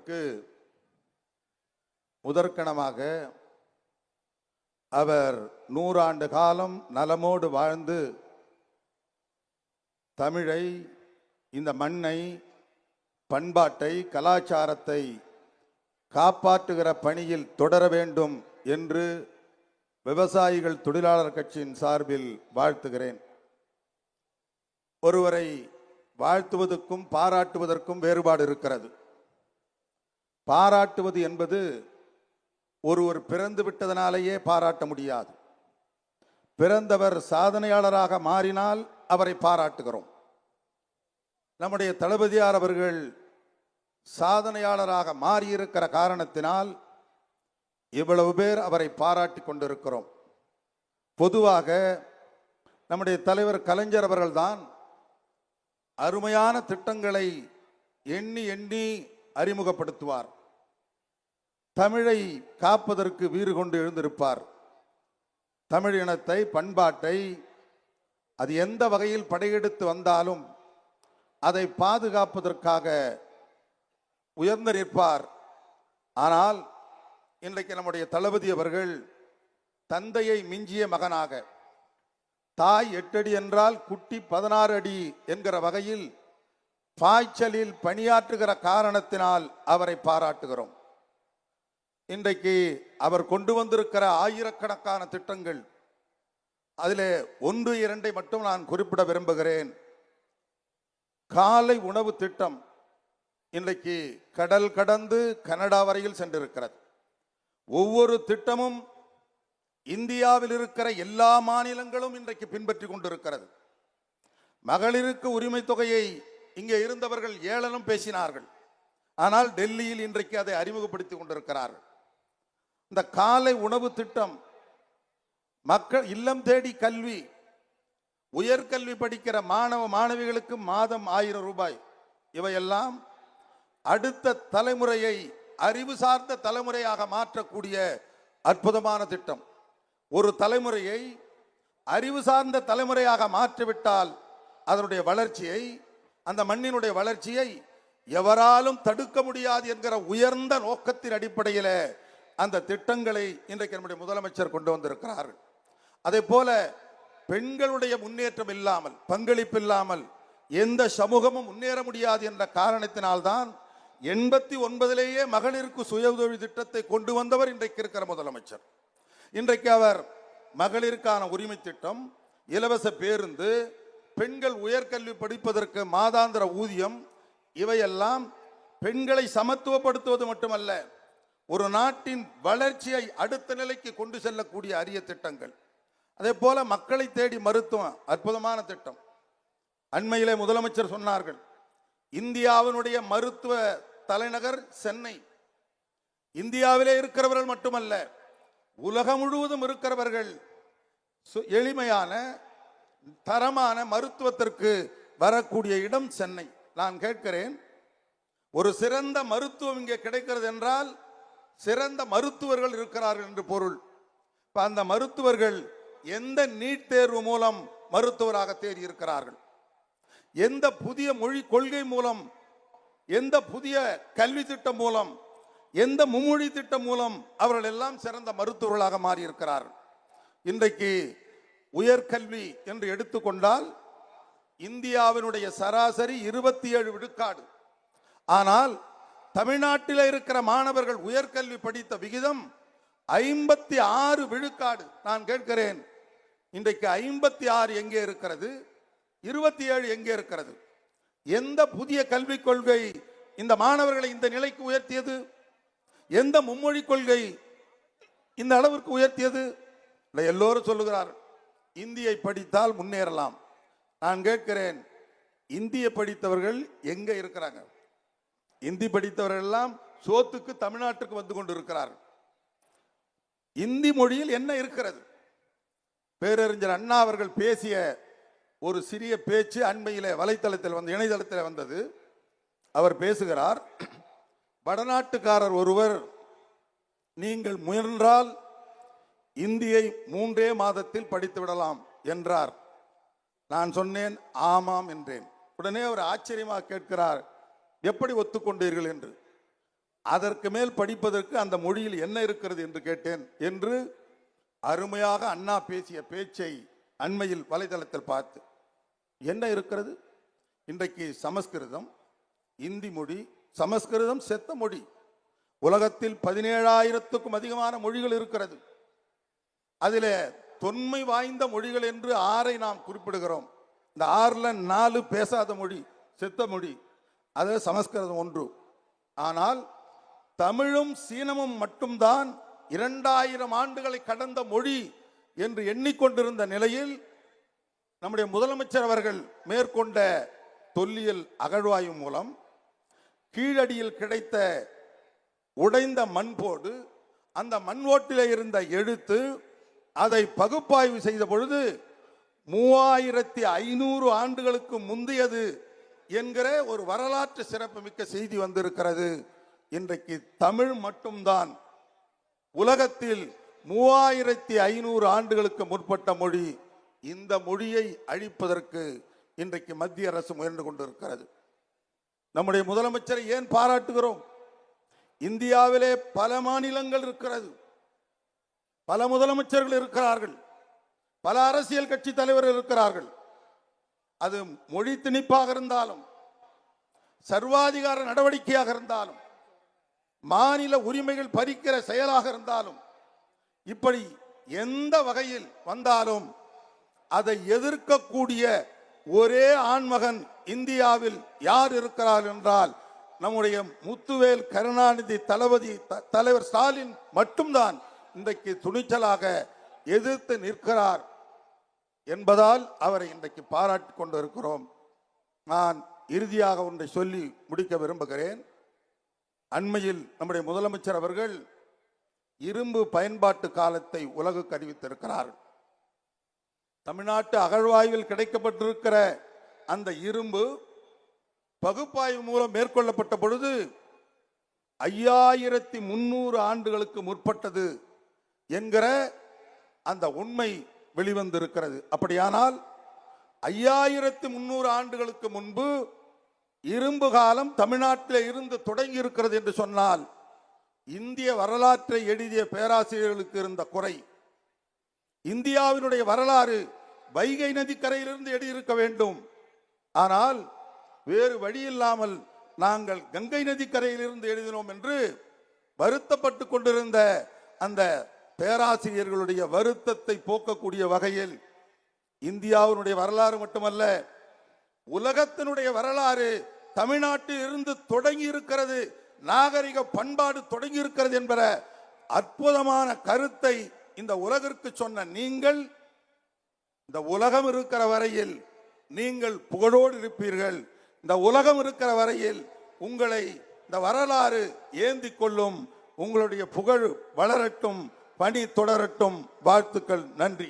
பிறப்பதற்கு முதற்கணமாக அவர் 100 ஆண்டு காலம் நலமோடு வாழ்ந்து தமிழை, இந்த மண்ணை, பண்பாட்டை, கலாச்சாரத்தை காப்பாற்றுகிற பணியில் தொடர வேண்டும் என்று விவசாயிகள் தொழிலாளர் கட்சியின் சார்பில் வாழ்த்துகிறேன். ஒருவரை வாழ்த்துவதற்கும் பாராட்டுவதற்கும் வேறுபாடு இருக்கிறது. பாராட்டுவது என்பது ஒருவர் பிறந்து விட்டதனாலேயே பாராட்ட முடியாது. பிறந்தவர் சாதனையாளராக மாறினால் அவரை பாராட்டுகிறோம். நம்முடைய தளபதியார் அவர்கள் சாதனையாளராக மாறியிருக்கிற காரணத்தினால் இவ்வளவு பேர் அவரை பாராட்டி கொண்டிருக்கிறோம். பொதுவாக நம்முடைய தலைவர் கலைஞர் அவர்கள்தான் அருமையான திட்டங்களை எண்ணி எண்ணி அறிமுகப்படுத்துவார். தமிழை காப்பதற்கு வீறு கொண்டு எழுந்திருப்பார். தமிழ் இனத்தை, பண்பாட்டை அது எந்த வகையில் படையெடுத்து வந்தாலும் அதை பாதுகாப்பதற்காக உயர்ந்து நிற்பார். ஆனால் இன்றைக்கு நம்முடைய தளபதி அவர்கள் தந்தையை மிஞ்சிய மகனாக, தாய் 8 அடி என்றால் குட்டி 16 அடி என்கிற வகையில் பாய்ச்சலில் பணியாற்றுகிற காரணத்தினால் அவரை பாராட்டுகிறோம். இன்றைக்கு அவர் கொண்டு வந்திருக்கிற ஆயிரக்கணக்கான திட்டங்கள், அதிலே 1, 2 மட்டும் நான் குறிப்பிட விரும்புகிறேன். காலை உணவு திட்டம் இன்றைக்கு கடல் கடந்து கனடா வரையில் சென்றிருக்கிறது. ஒவ்வொரு திட்டமும் இந்தியாவில் இருக்கிற எல்லா மாநிலங்களும் இன்றைக்கு பின்பற்றி கொண்டிருக்கிறது. மகளிருக்கு உரிமை தொகையை இங்கே இருந்தவர்கள் ஏளனம் பேசினார்கள். ஆனால் டெல்லியில் இன்றைக்கு அதை அறிமுகப்படுத்தி கொண்டிருக்கிறார்கள். இந்த காலை உணவு திட்டம், மக்கள் இல்லம் தேடி கல்வி, உயர்கல்வி படிக்கிற மாணவ மாணவிகளுக்கு மாதம் 1000 ரூபாய், இவையெல்லாம் அடுத்த தலைமுறையை அறிவு சார்ந்த தலைமுறையாக மாற்றக்கூடிய அற்புதமான திட்டம். ஒரு தலைமுறையை அறிவு சார்ந்த தலைமுறையாக மாற்றிவிட்டால் அதனுடைய வளர்ச்சியை, அந்த மண்ணினுடைய வளர்ச்சியை எவராலும் தடுக்க முடியாது என்கிற உயர்ந்த நோக்கத்தின் அடிப்படையில் அந்த திட்டங்களை இன்றைக்கு நம்முடைய முதலமைச்சர் கொண்டு வந்திருக்கிறார்கள். அதே போல பெண்களுடைய முன்னேற்றம் இல்லாமல், பங்களிப்பு இல்லாமல் எந்த சமூகமும் முன்னேற முடியாது என்ற காரணத்தினால்தான் 89லேயே மகளிருக்கு சுய உதவி திட்டத்தை கொண்டு வந்தவர் இன்றைக்கு இருக்கிற முதலமைச்சர். இன்றைக்கு அவர் மகளிருக்கான உரிமை திட்டம், இலவச பேருந்து, பெண்கள் உயர்கல்வி படிப்பதற்கு மாதாந்திர ஊதியம், இவையெல்லாம் பெண்களை சமத்துவப்படுத்துவது மட்டுமல்ல, ஒரு நாட்டின் வளர்ச்சியை அடுத்த நிலைக்கு கொண்டு செல்லக்கூடிய அரிய திட்டங்கள். அதே போல மக்களை தேடி மருத்துவம், அற்புதமான திட்டம். அண்மையிலே முதலமைச்சர் சொன்னார்கள், இந்தியாவினுடைய மருத்துவ தலைநகர் சென்னை. இந்தியாவிலே இருக்கிறவர்கள் மட்டுமல்ல, உலகம் முழுவதும் இருக்கிறவர்கள் எளிமையான தரமான மருத்துவத்திற்கு வரக்கூடிய இடம் சென்னை. நான் கேட்கிறேன், ஒரு சிறந்த மருத்துவம் இங்கே கிடைக்கிறது என்றால் சிறந்த மருத்துவர்கள் இருக்கிறார்கள் என்று பொருள். அந்த மருத்துவர்கள் எந்த நீட் தேர்வு மூலம் மருத்துவராக தேடி இருக்கிறார்கள், எந்த புதிய மொழி கொள்கை மூலம், எந்த புதிய கல்வி திட்டம் மூலம், எந்த மும்மொழி திட்டம் மூலம் அவர்கள் எல்லாம் சிறந்த மருத்துவர்களாக மாறி இருக்கிறார்கள். இன்றைக்கு உயர்கல்வி என்று எடுத்துக்கொண்டால் இந்தியாவினுடைய சராசரி 27 விழுக்காடு. ஆனால் தமிழ்நாட்டில் இருக்கிற மாணவர்கள் உயர்கல்வி படித்த விகிதம் 56 விழுக்காடு. நான் கேட்கிறேன், இன்றைக்கு 56 எங்கே இருக்கிறது, 27 எங்கே இருக்கிறது? எந்த புதிய கல்விக் கொள்கை இந்த மாணவர்களை இந்த நிலைக்கு உயர்த்தியது? எந்த மும்மொழி கொள்கை இந்த அளவிற்கு உயர்த்தியது? எல்லோரும் சொல்லுகிறார், இந்தியை படித்தால் முன்னேறலாம். நான் கேட்கிறேன், இந்திய படித்தவர்கள் எங்க இருக்கிறாங்க? இந்தி படித்தவர்கள் எல்லாம் சோத்துக்கு தமிழ்நாட்டுக்கு வந்து கொண்டு இருக்கிறார்கள். இந்தி மொழியில் என்ன இருக்கிறது? பேரறிஞர் அண்ணா அவர்கள் பேசிய ஒரு சிறிய பேச்சு அண்மையிலே வலைத்தளத்தில் வந்து, இணையதளத்தில் வந்தது. அவர் பேசுகிறார், வடநாட்டுக்காரர் ஒருவர் நீங்கள் முயன்றால் இந்தியை 3 மாதத்தில் படித்து விடலாம் என்றார். நான் சொன்னேன் ஆமாம் என்றேன். உடனே அவர் ஆச்சரியமாக கேட்கிறார், எப்படி ஒத்துக்கொண்டீர்கள் என்று. அதற்கு மேல் படிப்பதற்கு அந்த மொழியில் என்ன இருக்கிறது என்று கேட்டேன் என்று அருமையாக அண்ணா பேசிய பேச்சை அண்மையில் வலைதளத்தில் பார்த்து என்ன இருக்கிறது. இன்றைக்கு சமஸ்கிருதம், இந்தி மொழி, சமஸ்கிருதம் செத்த மொழி. உலகத்தில் 17,000க்கும் அதிகமான மொழிகள் இருக்கிறது. அதில் தொன்மை வாய்ந்த மொழிகள் என்று 6 நாம் குறிப்பிடுகிறோம். இந்த 6ல் 4 பேசாத மொழி, செத்த மொழி. அது சமஸ்கிருதம் 1. ஆனால் தமிழும் சீனமும் மட்டும்தான் 2000 ஆண்டுகளை கடந்த மொழி என்று எண்ணிக்கொண்டிருந்த நிலையில் நம்முடைய முதலமைச்சர் அவர்கள் மேற்கொண்ட தொல்லியல் அகழ்வாய்வு மூலம் கீழடியில் கிடைத்த உடைந்த மண்போடு, அந்த மண்ஓட்டிலே இருந்த எழுத்து, அதை பகுப்பாய்வு செய்த பொழுது 3500 ஆண்டுகளுக்கு முந்தையது என்கிற ஒரு வரலாற்று சிறப்புமிக்க செய்தி வந்திருக்கிறது. இன்றைக்கு தமிழ் மட்டும்தான் உலகத்தில் 3500 ஆண்டுகளுக்கு முற்பட்ட மொழி. இந்த மொழியை அழிப்பதற்கு இன்றைக்கு மத்திய அரசு முயன்று கொண்டிருக்கிறது. நம்முடைய முதலமைச்சரை ஏன் பாராட்டுகிறோம்? இந்தியாவிலே பல மாநிலங்கள் இருக்கிறது, பல முதலமைச்சர்கள் இருக்கிறார்கள், பல அரசியல் கட்சி தலைவர்கள் இருக்கிறார்கள். அது மொழி திணிப்பாக இருந்தாலும், சர்வாதிகார நடவடிக்கையாக இருந்தாலும், மாநில உரிமைகள் பறிக்கிற செயலாக இருந்தாலும், இப்படி எந்த வகையில் வந்தாலும் அதை எதிர்க்கக்கூடிய ஒரே ஆண்மகன் இந்தியாவில் யார் இருக்கிறார் என்றால் நம்முடைய முத்துவேல் கருணாநிதி தலைவர் ஸ்டாலின் மட்டும்தான் இன்றைக்கு துணிச்சலாக எதிர்த்து நிற்கிறார் என்பதால் அவரை இன்றைக்கு பாராட்டி கொண்டிருக்கிறோம். நான் இறுதியாக ஒன்றை சொல்லி முடிக்க விரும்புகிறேன். அண்மையில் நம்முடைய முதலமைச்சர் அவர்கள் இரும்பு பயன்பாட்டு காலத்தை உலகுக்கு அறிவித்திருக்கிறார்கள். தமிழ்நாட்டு அகழ்வாய்வில் கிடைக்கப்பட்டிருக்கிற அந்த இரும்பு பகுப்பாய்வு மூலம் மேற்கொள்ளப்பட்ட பொழுது 5300 ஆண்டுகளுக்கு முற்பட்டது என்கிற அந்த உண்மை வெளிவந்திருக்கிறது. அப்படியானால் 5300 ஆண்டுகளுக்கு முன்பு இரும்பு காலம் தமிழ்நாட்டில் இருந்து தொடங்கி இருக்கிறது என்று சொன்னால், இந்திய வரலாற்றை எழுதிய பேராசிரியர்களுக்கு இருந்த குறை, இந்தியாவினுடைய வரலாறு வைகை நதிக்கரையிலிருந்து எழுதியிருக்க வேண்டும். ஆனால் வேறு வழி இல்லாமல் நாங்கள் கங்கை நதிக்கரையிலிருந்து எழுதினோம் என்று வருத்தப்பட்டு கொண்டிருந்த அந்த பேராசிரியர்களுடைய வருத்தத்தை போக்கக்கூடிய வகையில் இந்தியாவினுடைய வரலாறு மட்டுமல்ல, உலகத்தினுடைய வரலாறு தமிழ்நாட்டில் இருந்து தொடங்கி இருக்கிறது, நாகரிக பண்பாடு தொடங்கி இருக்கிறது என்கிற அற்புதமான கருத்தை இந்த உலகிற்கு சொன்ன நீங்கள், இந்த உலகம் இருக்கிற வரையில் நீங்கள் புகழோடு இருப்பீர்கள். இந்த உலகம் இருக்கிற வரையில் உங்களை இந்த வரலாறு ஏந்தி கொள்ளும். உங்களுடைய புகழ் வளரட்டும், பணி தொடரட்டும். வாழ்த்துக்கள். நன்றி.